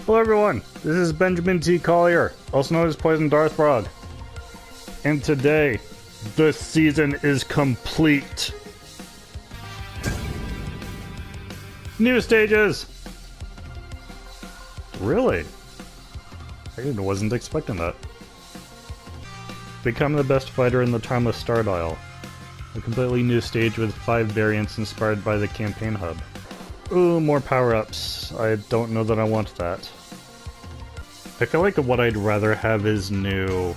Hello everyone, this is Benjamin T. Collier, also known as Poison Darth Frog. And today, the season is complete. New stages! Really? I wasn't expecting that. Become the best fighter in the Timeless Star Dial. A completely new stage with 5 variants inspired by the campaign hub. Ooh, more power-ups. I don't know that I want that. I feel like what I'd rather have is new...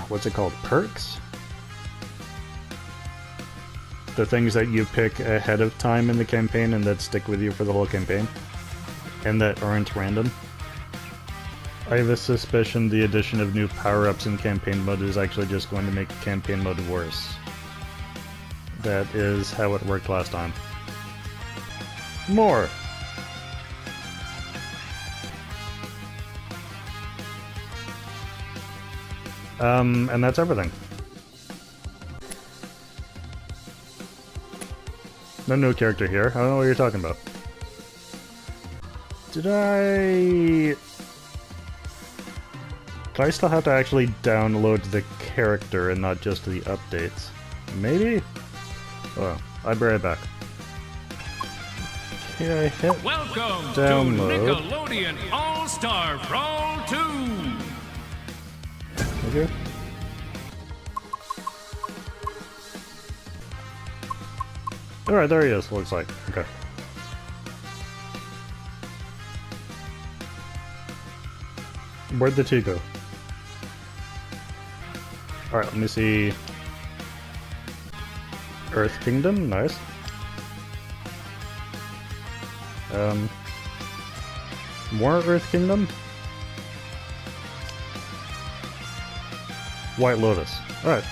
what's it called? Perks? The things that you pick ahead of time in the campaign and that stick with you for the whole campaign. And that aren't random. I have a suspicion the addition of new power-ups in campaign mode is actually just going to make campaign mode worse. That is how it worked last time. More! And that's everything. No new character here. I don't know what you're talking about. Did I still have to actually download the character and not just the updates? Maybe? Oh, I'll be right back. Okay, I hit Welcome download. to Nickelodeon All-Star Brawl 2! Okay. Alright, there he is, looks like. Okay. Where'd the 2 go? Alright, let me see. Earth Kingdom, nice. More Earth Kingdom? White Lotus. Alright.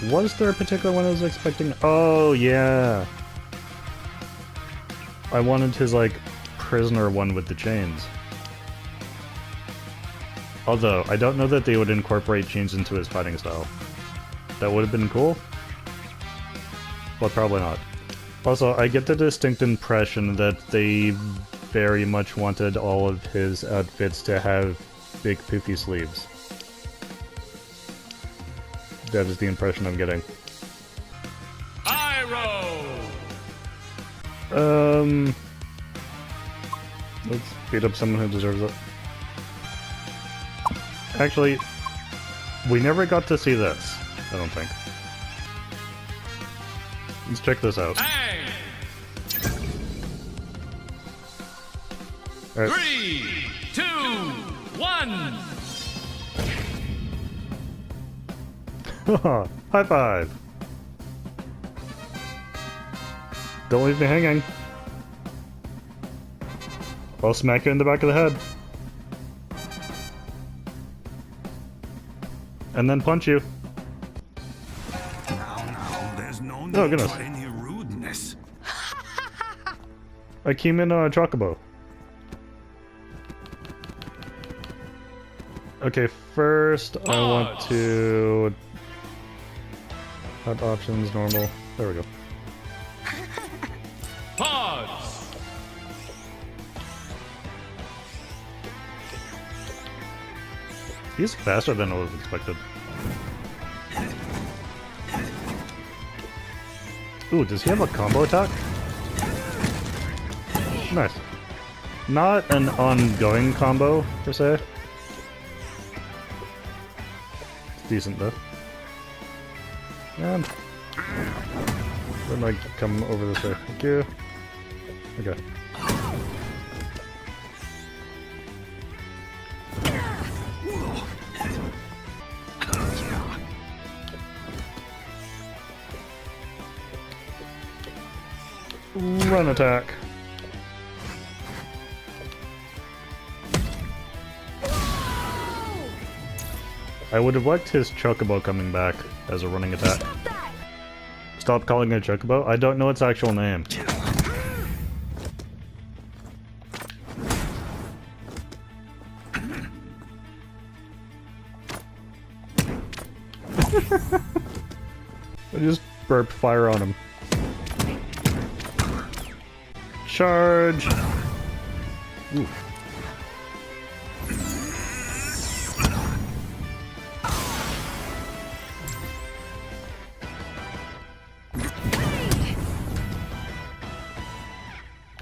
Was there a particular one I was expecting? Oh, yeah. I wanted his, like, prisoner one with the chains. Although, I don't know that they would incorporate chains into his fighting style. That would have been cool. But probably not. Also, I get the distinct impression that they very much wanted all of his outfits to have big poofy sleeves. That is the impression I'm getting. Iroh! Let's beat up someone who deserves it. Actually, we never got to see this, I don't think. Let's check this out. Hey! All right. 3, 2, 1! High five! Don't leave me hanging. I'll smack you in the back of the head. And then punch you. Now, there's no need Oh, goodness. for any rudeness. I came in on a chocobo. Okay, first I want to... Hot options, normal. There we go. Pause! He's faster than I was expected. Ooh, does he have a combo attack? Nice. Not an ongoing combo, per se. It's decent, though. And... then I come over this way. Thank you. Okay. Run attack. I would have liked his chocobo coming back as a running attack. Stop calling it a chocobo? I don't know its actual name. I just burped fire on him. Charge! Ooh.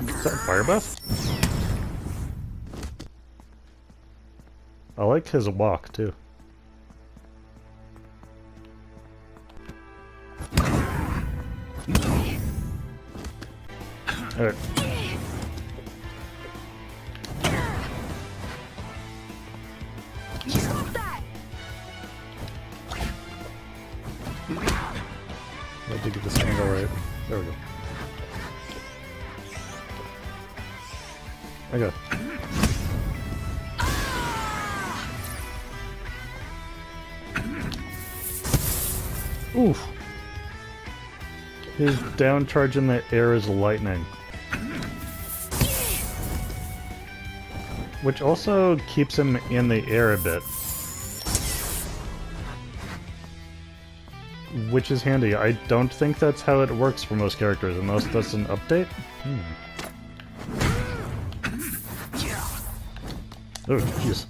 Is that fire breath? I like his walk too. Alright. Stop that! I have to get this angle right. There we go. Okay. Oof. His down charge in the air is lightning. Which also keeps him in the air a bit. Which is handy. I don't think that's how it works for most characters, unless that's an update. Oh, jeez.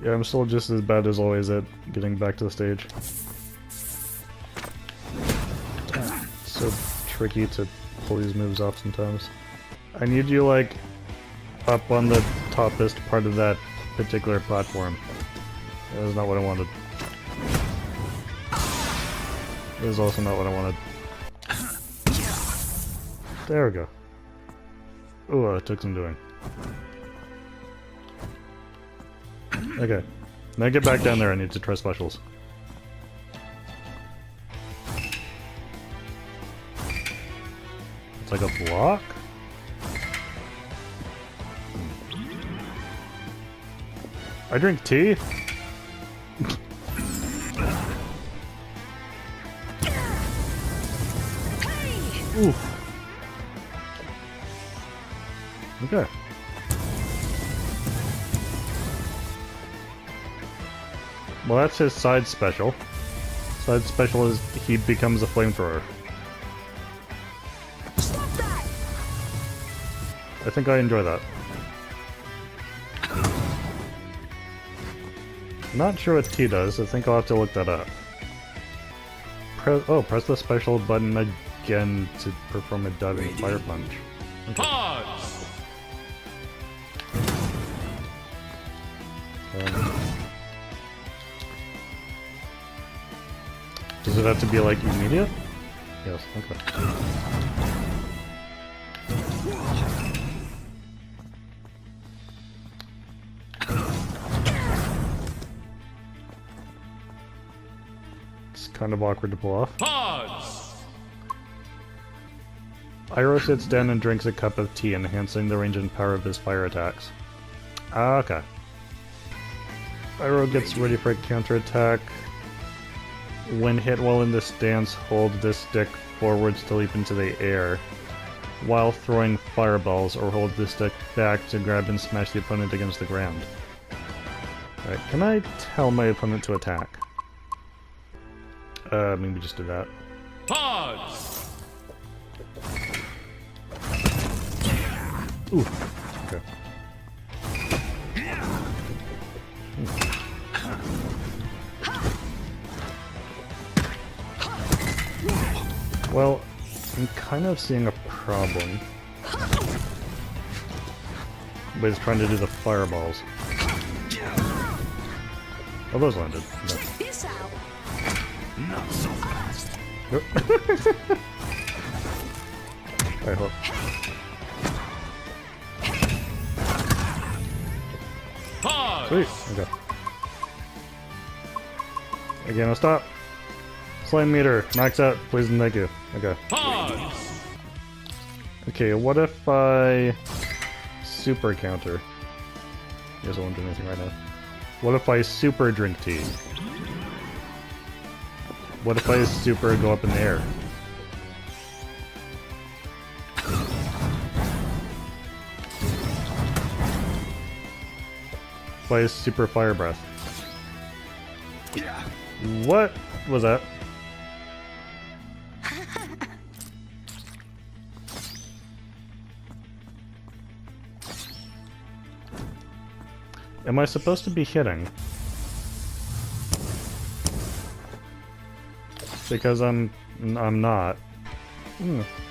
Yeah, I'm still just as bad as always at getting back to the stage. It's so tricky to pull these moves off sometimes. I need you, like, up on the toppest part of that particular platform. That is not what I wanted. That is also not what I wanted. There we go. Ooh, it took some doing. Okay. Now get back down there, I need to try specials. It's like a block? I drink tea? Oof. Okay. Well, that's his side special. Side special is he becomes a flamethrower. Stop that! I think I enjoy that. Not sure what T does. I think I'll have to look that up. Press the special button again to perform a diving fire punch. Okay. Pause. Does it have to be like immediate? Yes, okay. It's kind of awkward to pull off. Pause. Iroh sits down and drinks a cup of tea, enhancing the range and power of his fire attacks. Ah, okay. Iroh gets ready for a counterattack. When hit while in this stance, hold this stick forwards to leap into the air, while throwing fireballs, or hold this stick back to grab and smash the opponent against the ground. Alright, can I tell my opponent to attack? Maybe just do that. Pause. Ooh, okay. Well, I'm kind of seeing a problem. But he's trying to do the fireballs. Oh, those landed. No. Check this out! Not so fast. Alright, hold. Pause. Sweet, okay. Again, I'll stop. Slime meter, max out, please and thank you. Okay. Pause. Okay, what if I super counter? He doesn't want to do anything right now. What if I super drink tea? What if I super go up in the air? If I super fire breath? What was that? Am I supposed to be hitting? Because I'm not.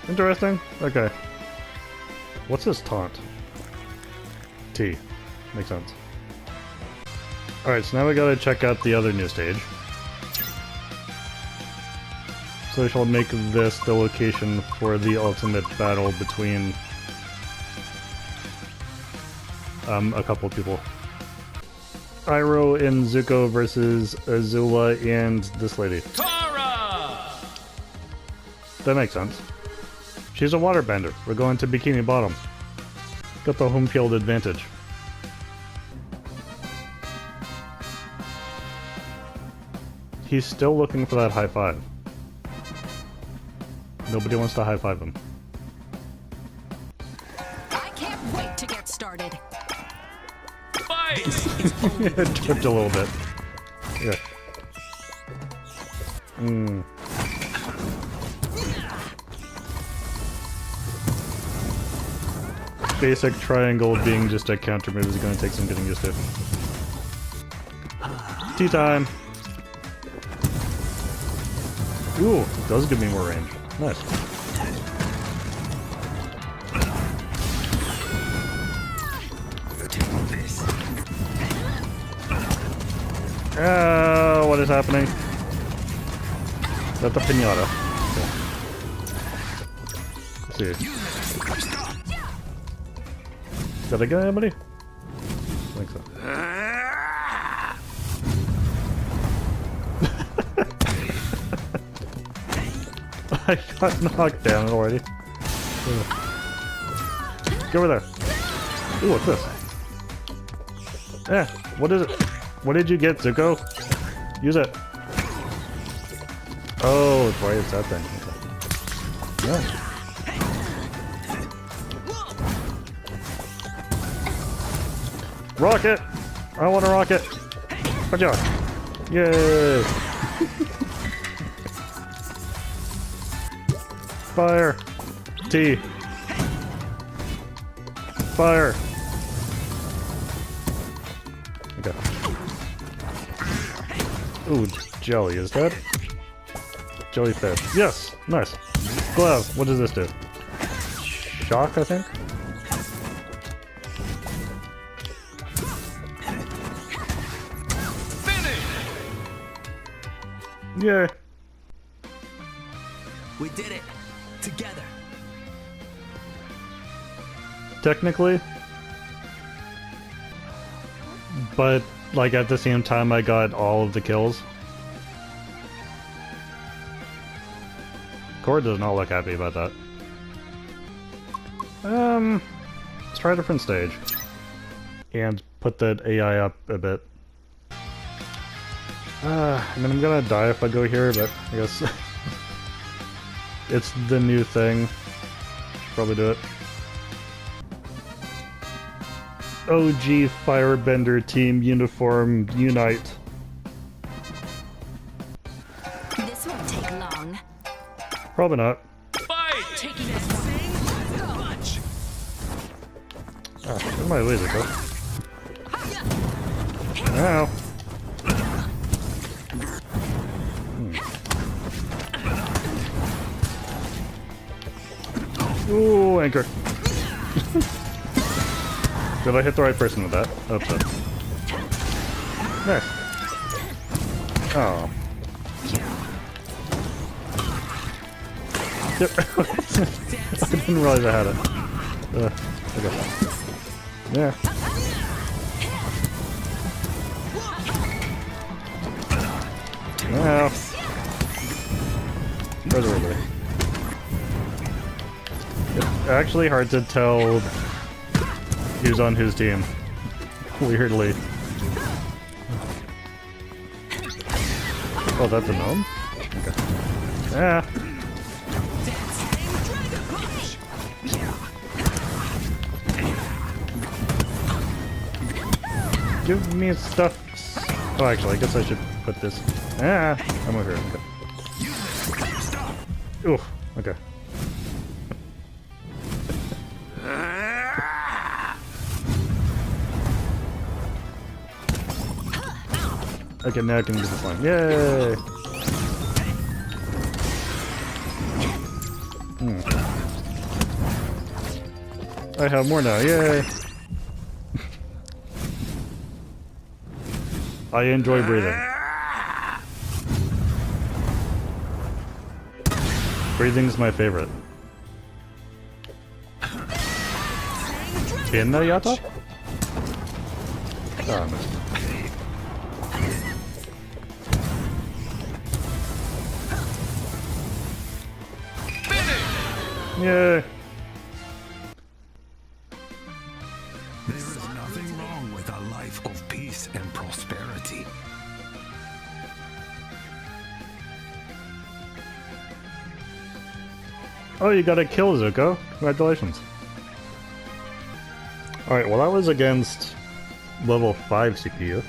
Interesting. Okay. What's his taunt? T. Makes sense. Alright, so now we gotta check out the other new stage. So I shall make this the location for the ultimate battle between a couple of people. Iroh and Zuko versus Azula and this lady. Kara! That makes sense. She's a waterbender. We're going to Bikini Bottom. Got the home field advantage. He's still looking for that high five. Nobody wants to high five him. I can't wait to get started. Fight! It tripped a little bit. Yeah. Basic triangle being just a counter move is going to take some getting used to. Tea time! Ooh, it does give me more range. Nice. What is happening? Is that the pinata? Okay. Let's see. Did I get anybody? I think so. I got knocked down already. Get over there. Ooh, what's this? What is it? What did you get, Zuko? Use it. Oh, it's right, it's that thing. Okay. Yeah. Rocket! I want a rocket! Good job. Yay! Fire! T! Fire! Okay. Ooh, jelly, is that? Jellyfish. Yes! Nice! Glove, what does this do? Shock, I think? Yay! We did it together. Technically. But, like, at the same time, I got all of the kills. Cord does not look happy about that. Let's try a different stage. And put that AI up a bit. I mean, I'm gonna die if I go here, but I guess it's the new thing. Should probably do it. OG Firebender Team Uniform Unite. This won't take long. Probably not. Fight! Taking it. Ah, where'd my laser go? Ow. Ooh, anchor. Did I hit the right person with that? Hope so. Nice. Oh. Yep. I didn't realize I had it. Okay. Yeah. Now. Where's everybody? It's actually hard to tell who's on whose team. Weirdly. Oh, that's a gnome? Okay. Yeah. Give me stuff. Oh, actually, I guess I should put this. Ah, I'm over here. Okay. Oof. Okay. Okay, now I can use this one. Yay! I have more now, yay! I enjoy breathing. Breathing's my favorite. In the Yata? Oh, I missed. Yay! There is nothing wrong with a life of peace and prosperity. Oh, you got a kill, Zuko. Congratulations. Alright, well that was against level 5 CPU.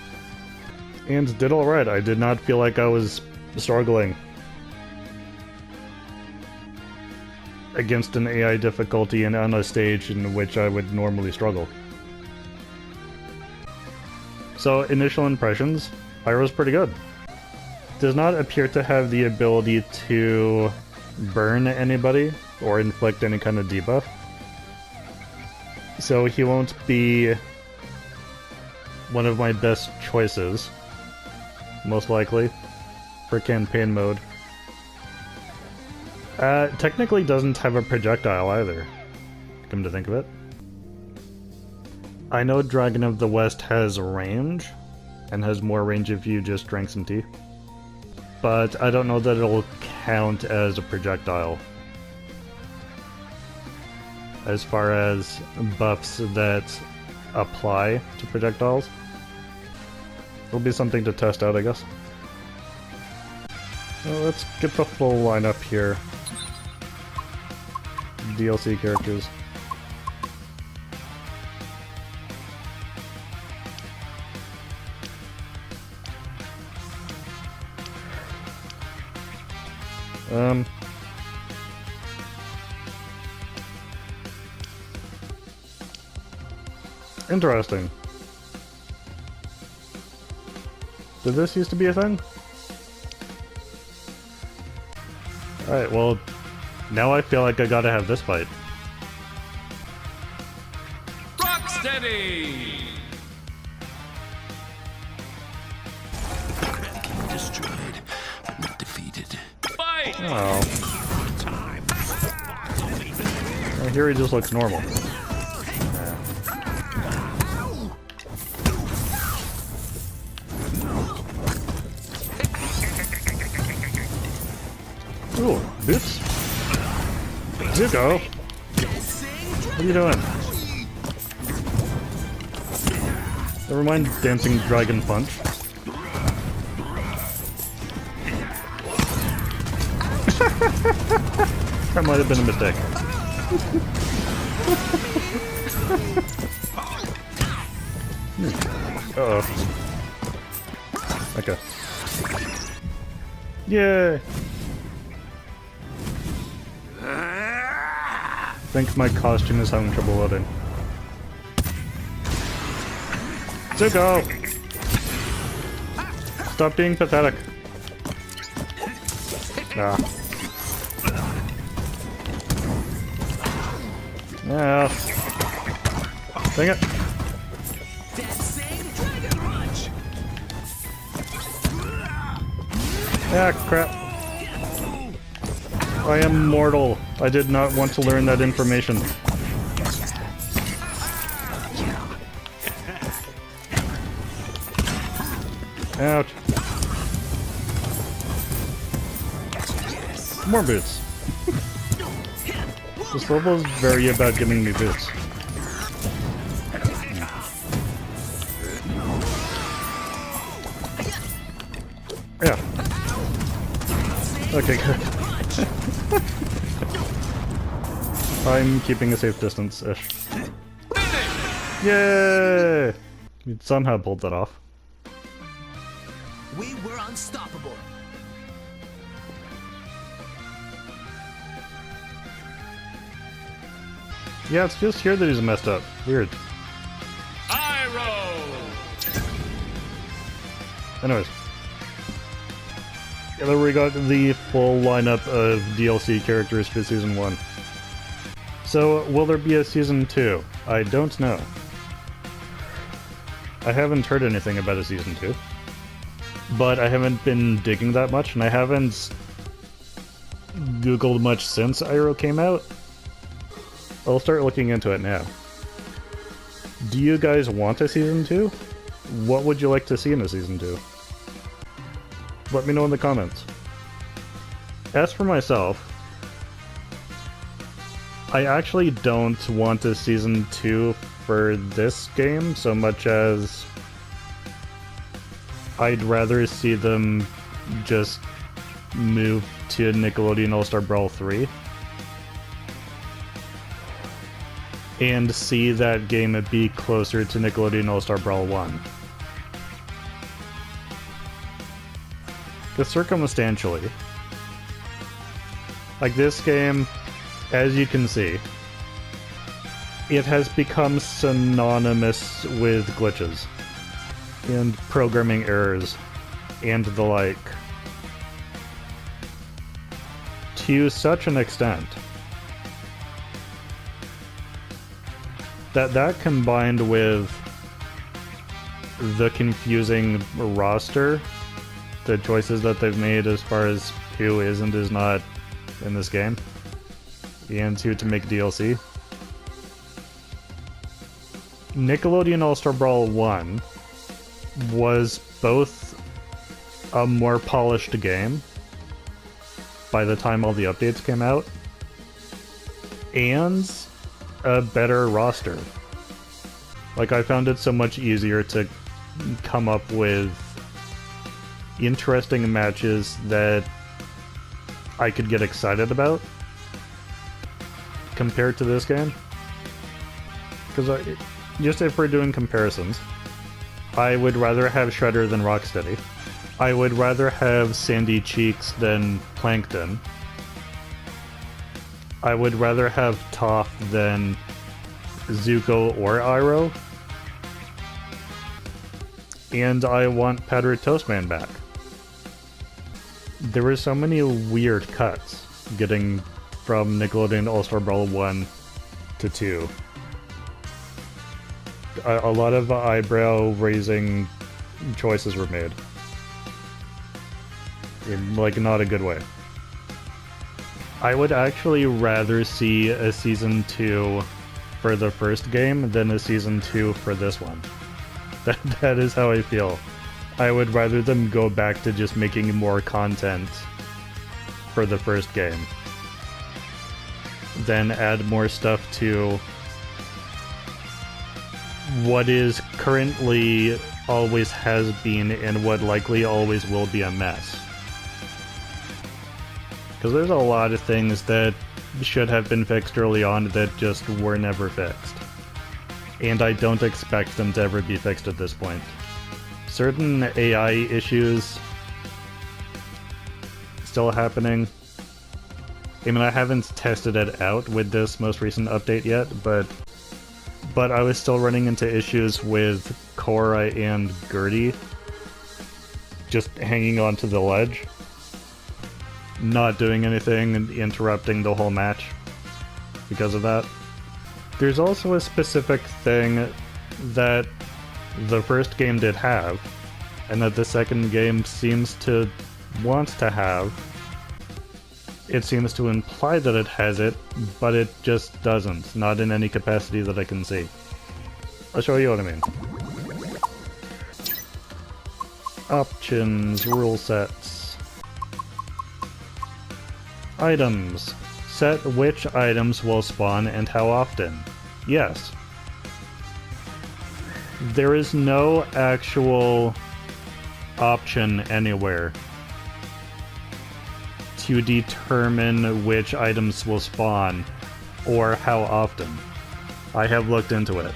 And did alright. I did not feel like I was struggling against an AI difficulty and on a stage in which I would normally struggle. So, initial impressions, Iroh's pretty good. Does not appear to have the ability to burn anybody or inflict any kind of debuff. So he won't be one of my best choices, most likely, for campaign mode. Technically doesn't have a projectile either, come to think of it. I know Dragon of the West has range, and has more range if you just drank some tea. But I don't know that it'll count as a projectile. As far as buffs that apply to projectiles. It'll be something to test out, I guess. Well, let's get the full lineup here. DLC characters. Interesting. Did this used to be a thing? Alright, well, now I feel like I gotta have this fight. Rocksteady! Destroyed, but not defeated. Fight! Oh. Well, here he just looks normal. Ooh, boots? Zuko! What are you doing? Never mind Dancing Dragon Punch. That might have been a mistake. Uh-oh. Okay. Yay! I think my costume is having trouble loading. Zuko! Stop being pathetic. Ah. Yeah. Dang it. Ah, crap. I am mortal. I did not want to learn that information. Ouch. More boots. This level is very about giving me boots. Yeah. Okay, good. I'm keeping a safe distance-ish. Yay! We somehow pulled that off. We were unstoppable. Yeah, it's just here that he's messed up. Weird. Iroh! Anyways. And then we got the full lineup of DLC characters for Season 1. So, will there be a Season 2? I don't know. I haven't heard anything about a Season 2. But I haven't been digging that much, and I haven't Googled much since Iroh came out. I'll start looking into it now. Do you guys want a Season 2? What would you like to see in a Season 2? Let me know in the comments. As for myself, I actually don't want a Season 2 for this game so much as I'd rather see them just move to Nickelodeon All-Star Brawl 3 and see that game be closer to Nickelodeon All-Star Brawl 1. Because circumstantially, like this game, as you can see, it has become synonymous with glitches and programming errors and the like, to such an extent that combined with the confusing roster, the choices that they've made as far as who is and is not in this game, and who to make DLC. Nickelodeon All-Star Brawl 1 was both a more polished game by the time all the updates came out, and a better roster. Like, I found it so much easier to come up with interesting matches that I could get excited about compared to this game. Because just if we're doing comparisons, I would rather have Shredder than Rocksteady. I would rather have Sandy Cheeks than Plankton. I would rather have Toph than Zuko or Iroh. And I want Powdered Toastman back. There were so many weird cuts getting from Nickelodeon All-Star Brawl 1 to 2. A lot of eyebrow-raising choices were made. In, like, not a good way. I would actually rather see a Season 2 for the first game than a Season 2 for this one. That is how I feel. I would rather them go back to just making more content for the first game than add more stuff to what is currently, always has been, and what likely always will be a mess. Because there's a lot of things that should have been fixed early on that just were never fixed. And I don't expect them to ever be fixed at this point. Certain AI issues still happening. I mean, I haven't tested it out with this most recent update yet, but I was still running into issues with Korra and Gertie just hanging onto the ledge, not doing anything and interrupting the whole match because of that. There's also a specific thing that the first game did have, and that the second game seems to want to have. It seems to imply that it has it, but it just doesn't. Not in any capacity that I can see. I'll show you what I mean. Options, rule sets. Items. Set which items will spawn and how often. Yes. There is no actual option anywhere to determine which items will spawn or how often. I have looked into it.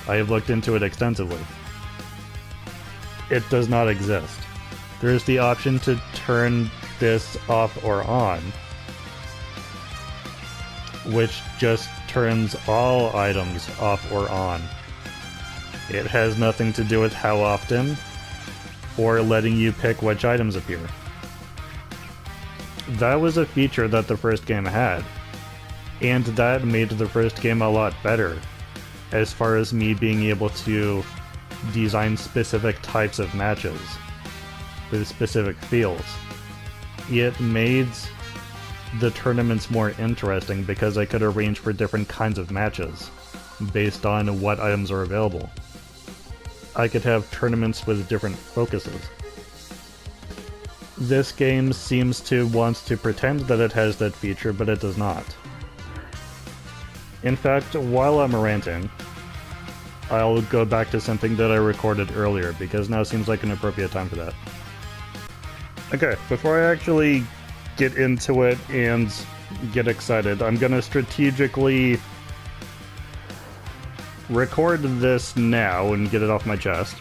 I have looked into it extensively. It does not exist. There is the option to turn this off or on, which just turns all items off or on. It has nothing to do with how often or letting you pick which items appear. that was a feature that the first game had. And that made the first game a lot better, as far as me being able to design specific types of matches with specific feels. It made the tournaments more interesting because I could arrange for different kinds of matches based on what items are available. I could have tournaments with different focuses. This game seems to want to pretend that it has that feature, but it does not. In fact, while I'm ranting, I'll go back to something that I recorded earlier, because now seems like an appropriate time for that. Okay, before I actually get into it and get excited, I'm gonna strategically record this now and get it off my chest,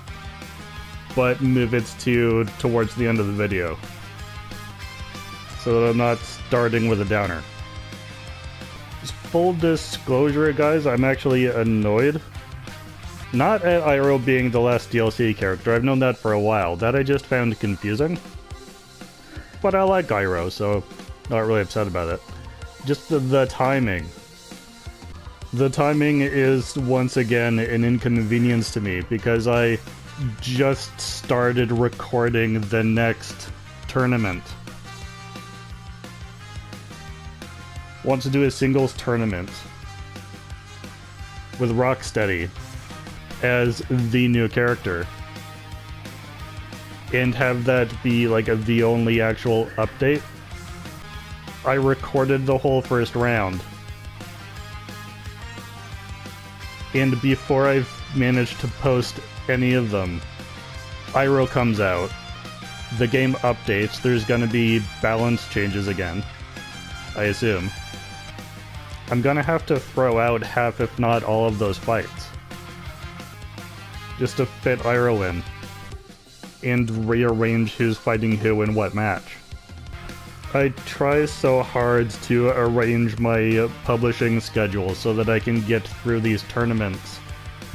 but move it towards the end of the video, so that I'm not starting with a downer. Full disclosure, guys, I'm actually annoyed. Not at Iroh being the last DLC character, I've known that for a while. That I just found confusing. But I like Iroh, so not really upset about it. Just the timing. The timing is, once again, an inconvenience to me, because I just started recording the next tournament. Want to do a singles tournament with Rocksteady as the new character, and have that be like the only actual update. I recorded the whole first round, and before I've managed to post any of them, Iroh comes out, the game updates, there's gonna be balance changes again, I assume. I'm gonna have to throw out half, if not all, of those fights, just to fit Iroh in, and rearrange who's fighting who in what match. I try so hard to arrange my publishing schedule so that I can get through these tournaments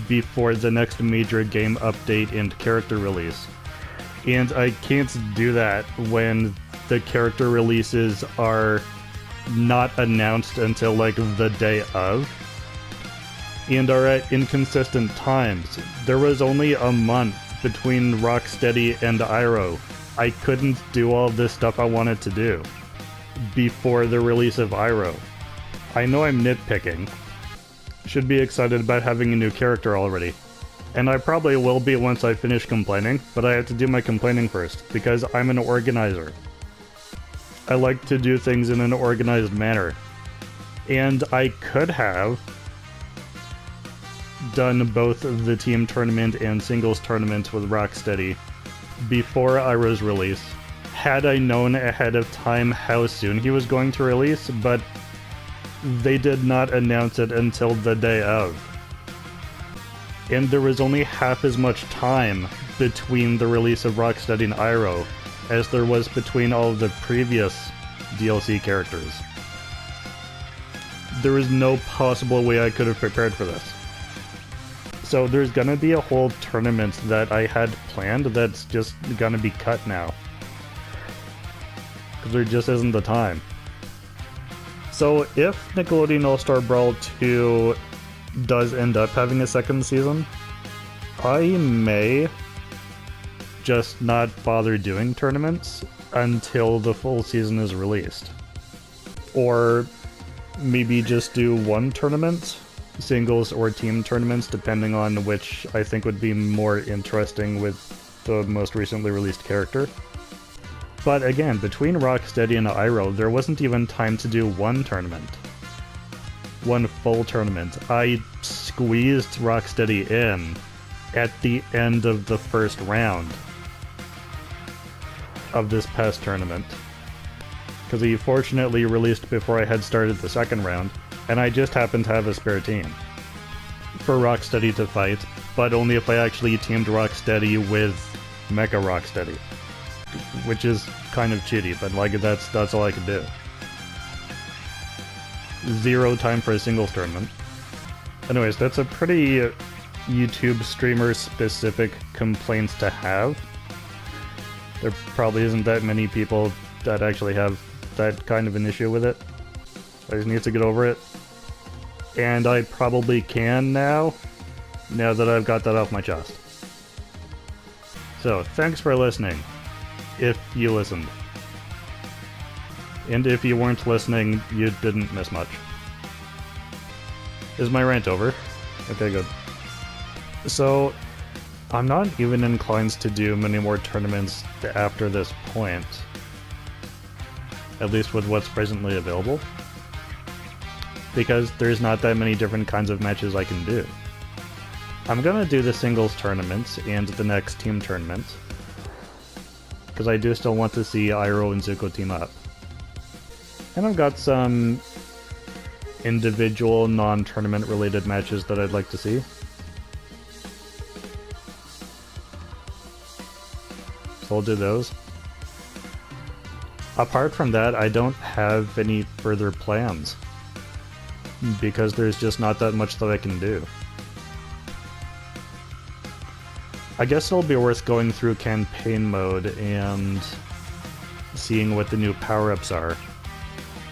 before the next major game update and character release. And I can't do that when the character releases are not announced until like the day of, and are at inconsistent times. There was only a month between Rocksteady and Iroh. I couldn't do all this stuff I wanted to do before the release of Iroh. I know I'm nitpicking. Should be excited about having a new character already. And I probably will be once I finish complaining, but I have to do my complaining first, because I'm an organizer. I like to do things in an organized manner. And I could have done both the team tournament and singles tournament with Rocksteady before Iroh's release, had I known ahead of time how soon he was going to release, but they did not announce it until the day of. And there was only half as much time between the release of Rocksteady and Iroh as there was between all of the previous DLC characters. There was no possible way I could have prepared for this. So there's gonna be a whole tournament that I had planned that's just gonna be cut now, because there just isn't the time. So if Nickelodeon All-Star Brawl 2 does end up having a second season, I may just not bother doing tournaments until the full season is released. Or maybe just do one tournament, singles or team tournaments, depending on which I think would be more interesting with the most recently released character. But again, between Rocksteady and Iroh, there wasn't even time to do one tournament. One full tournament. I squeezed Rocksteady in at the end of the first round of this past tournament, because he fortunately released before I had started the second round, and I just happened to have a spare team for Rocksteady to fight, but only if I actually teamed Rocksteady with Mecha Rocksteady, which is kind of cheaty, but like that's all I could do. Zero time for a singles tournament. Anyways, that's a pretty YouTube streamer specific complaint to have. There probably isn't that many people that actually have that kind of an issue with it. I just need to get over it. And I probably can now that I've got that off my chest. So, thanks for listening, if you listened. And if you weren't listening, you didn't miss much. Is my rant over? Okay, good. So, I'm not even inclined to do many more tournaments after this point. At least with what's presently available. Because there's not that many different kinds of matches I can do. I'm gonna do the singles tournaments and the next team tournament. Because I do still want to see Iroh and Zuko team up. And I've got some individual non-tournament related matches that I'd like to see. So I'll do those. Apart from that, I don't have any further plans. Because there's just not that much that I can do. I guess it'll be worth going through campaign mode and seeing what the new power-ups are.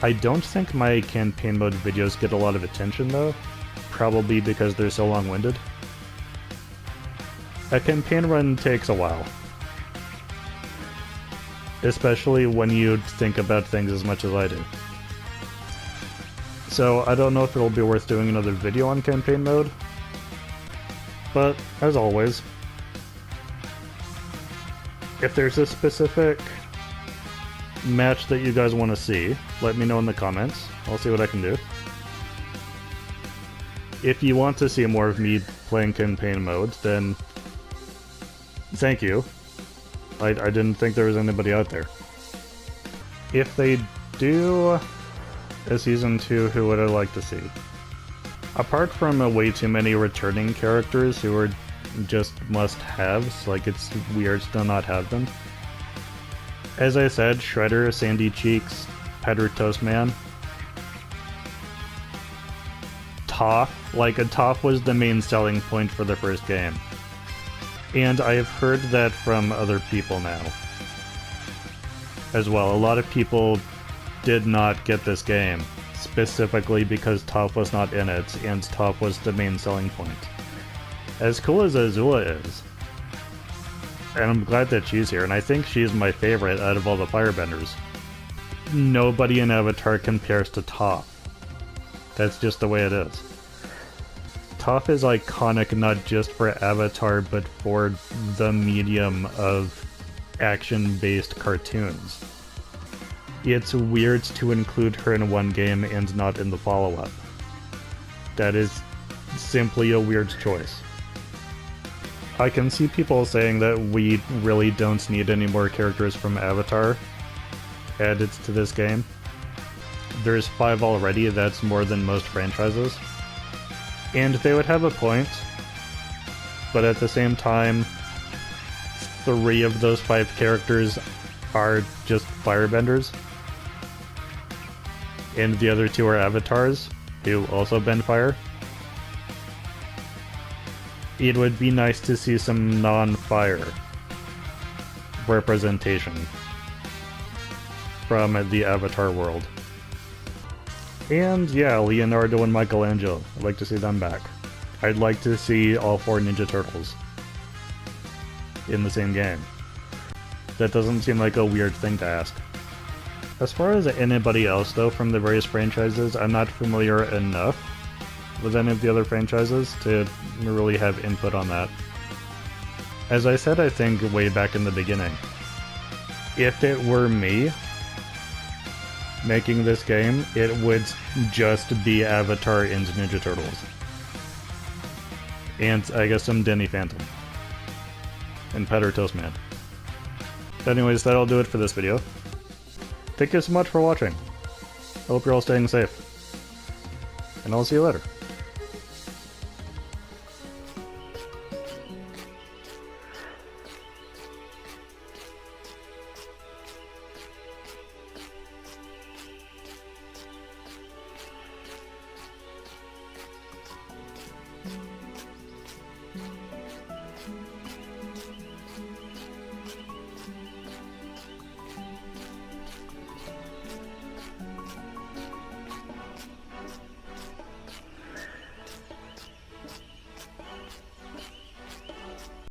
I don't think my campaign mode videos get a lot of attention though, probably because they're so long-winded. A campaign run takes a while. Especially when you think about things as much as I do. So I don't know if it'll be worth doing another video on campaign mode, but as always, if there's a specific match that you guys want to see, let me know in the comments. I'll see what I can do. If you want to see more of me playing campaign mode, then thank you. I didn't think there was anybody out there. If they do a Season 2, who would I like to see? Apart from way too many returning characters who are just must-haves, like it's weird to not have them. As I said, Shredder, Sandy Cheeks, Petter Toastman, Toph. Like, Toph was the main selling point for the first game. And I've heard that from other people now. As well, a lot of people did not get this game, specifically because Toph was not in it, and Toph was the main selling point. As cool as Azula is, and I'm glad that she's here, and I think she's my favorite out of all the firebenders, nobody in Avatar compares to Toph. That's just the way it is. Toph is iconic not just for Avatar, but for the medium of action-based cartoons. It's weird to include her in one game and not in the follow-up. That is simply a weird choice. I can see people saying that we really don't need any more characters from Avatar added to this game. There's 5 already, that's more than most franchises. And they would have a point, but at the same time, 3 of those 5 characters are just firebenders. And the other 2 are avatars, who also bend fire. It would be nice to see some non-fire representation from the Avatar world. And yeah, Leonardo and Michelangelo. I'd like to see them back. I'd like to see all 4 Ninja Turtles in the same game. That doesn't seem like a weird thing to ask. As far as anybody else though from the various franchises, I'm not familiar enough with any of the other franchises to really have input on that. As I said, I think way back in the beginning, if it were me making this game, it would just be Avatar and Ninja Turtles. And I guess some Denny Phantom. And Petter Toastman. Anyways, that'll do it for this video. Thank you so much for watching. I hope you're all staying safe. And I'll see you later.